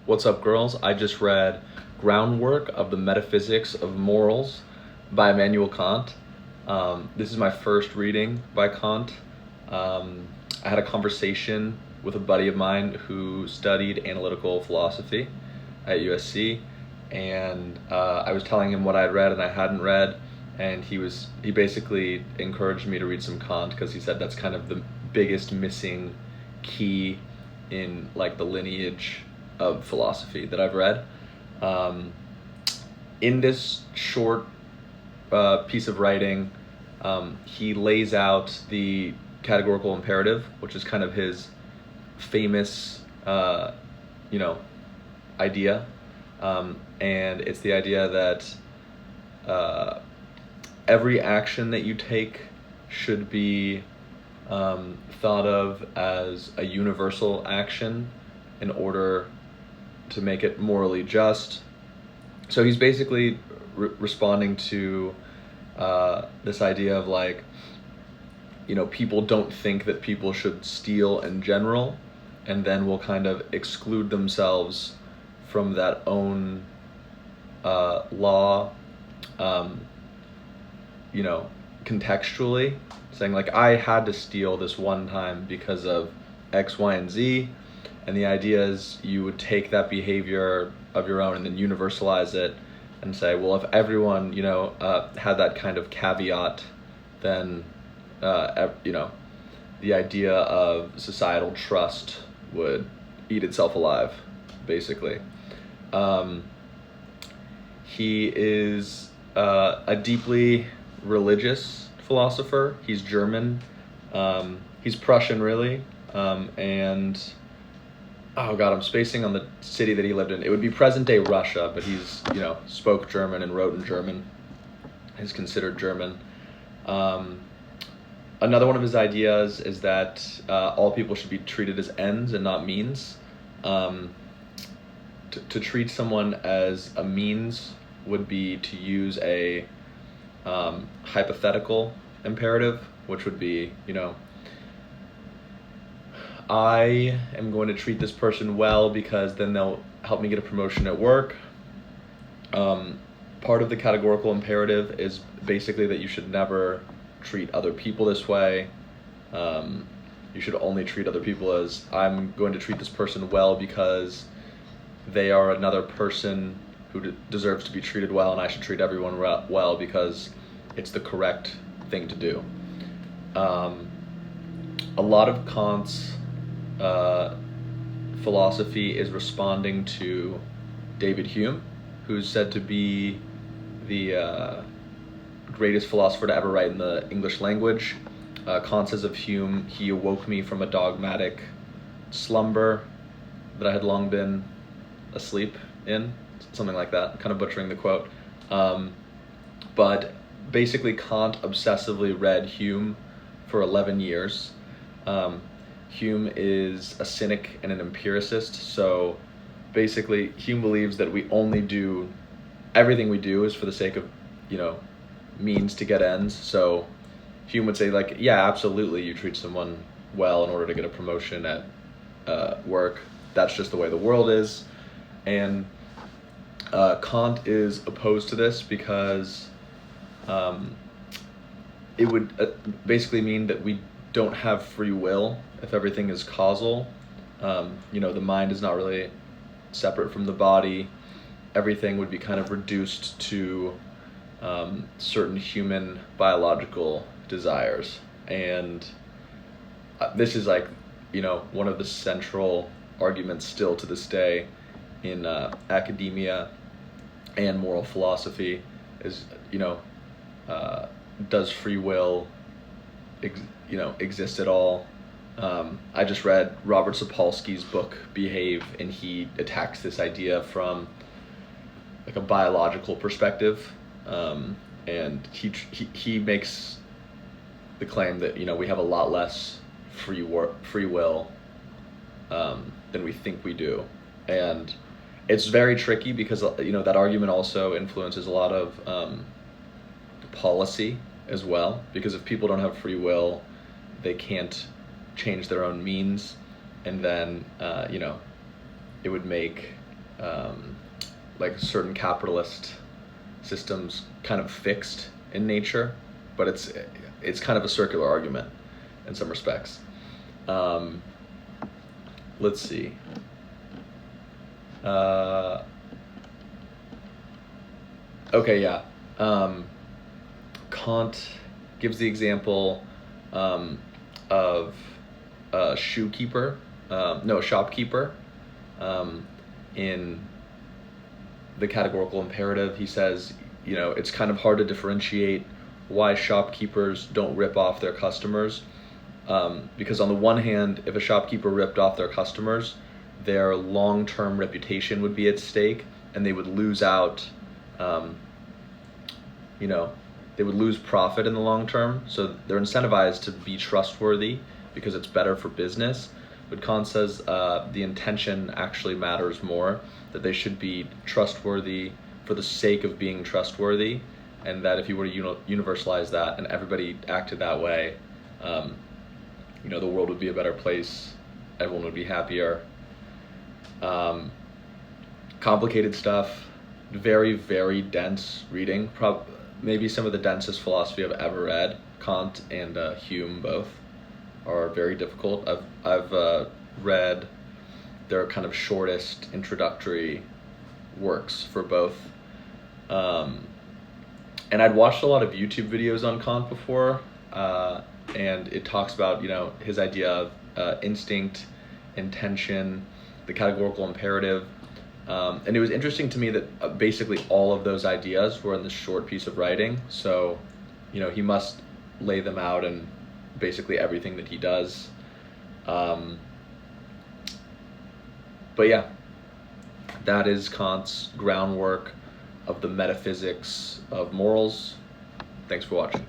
What's up, girls? I just read Groundwork of the Metaphysics of Morals by Immanuel Kant. This is my first reading by Kant. I had a conversation with a buddy of mine who studied analytical philosophy at USC, and I was telling him what I had read and I hadn't read, and he basically encouraged me to read some Kant because he said that's kind of the biggest missing key in like the lineage of philosophy that I've read. In this short piece of writing, he lays out the categorical imperative, which is kind of his famous, idea. And it's the idea that every action that you take should be thought of as a universal action in order to make it morally just. So he's basically responding to this idea of like, people don't think that people should steal in general, and then will kind of exclude themselves from that own law, contextually, saying like, I had to steal this one time because of X, Y, and Z. And the idea is you would take that behavior of your own and then universalize it and say, well, if everyone, had that kind of caveat, then, the idea of societal trust would eat itself alive, basically. He is a deeply religious philosopher. He's German. He's Prussian, really. And oh god, I'm spacing on the city that he lived in. It would be present-day Russia, but he's, spoke German and wrote in German. He's considered German. Another one of his ideas is that all people should be treated as ends and not means. To treat someone as a means would be to use a hypothetical imperative, which would be, I am going to treat this person well because then they'll help me get a promotion at work. Part of the categorical imperative is basically that you should never treat other people this way. You should only treat other people as, I'm going to treat this person well because they are another person who deserves to be treated well, and I should treat everyone well because it's the correct thing to do. A lot of Kant's philosophy is responding to David Hume, who's said to be the greatest philosopher to ever write in the English language. Kant says of Hume, he awoke me from a dogmatic slumber that I had long been asleep in, something like that, kind of butchering the quote. But basically Kant obsessively read Hume for 11 years. Hume is a cynic and an empiricist, so basically Hume believes that everything we do is for the sake of, means to get ends. So Hume would say like, yeah, absolutely, you treat someone well in order to get a promotion at work. That's just the way the world is. And Kant is opposed to this because it would basically mean that we don't have free will if everything is causal. The mind is not really separate from the body. Everything would be kind of reduced to certain human biological desires. And this is like, one of the central arguments still to this day in academia and moral philosophy is, does free will exist at all? I just read Robert Sapolsky's book Behave, and he attacks this idea from like a biological perspective, and he makes the claim that we have a lot less free will than we think we do. And it's very tricky because that argument also influences a lot of policy as well, because if people don't have free will, they can't change their own means, and then it would make like certain capitalist systems kind of fixed in nature, but it's kind of a circular argument in some respects. Let's see. Okay, yeah. Kant gives the example of a shopkeeper. In the categorical imperative, he says, it's kind of hard to differentiate why shopkeepers don't rip off their customers. Because on the one hand, if a shopkeeper ripped off their customers, their long-term reputation would be at stake, and they would lose out, they would lose profit in the long term. So they're incentivized to be trustworthy because it's better for business. But Kant says the intention actually matters more, that they should be trustworthy for the sake of being trustworthy, and that if you were to universalize that and everybody acted that way, the world would be a better place, everyone would be happier. Complicated stuff, very, very dense reading, maybe some of the densest philosophy I've ever read. Kant and Hume both are very difficult. I've read their kind of shortest introductory works for both. And I'd watched a lot of YouTube videos on Kant before, and it talks about, his idea of instinct, intention, the categorical imperative. And it was interesting to me that basically all of those ideas were in this short piece of writing. So, he must lay them out in basically everything that he does. But yeah, that is Kant's groundwork of the metaphysics of morals. Thanks for watching.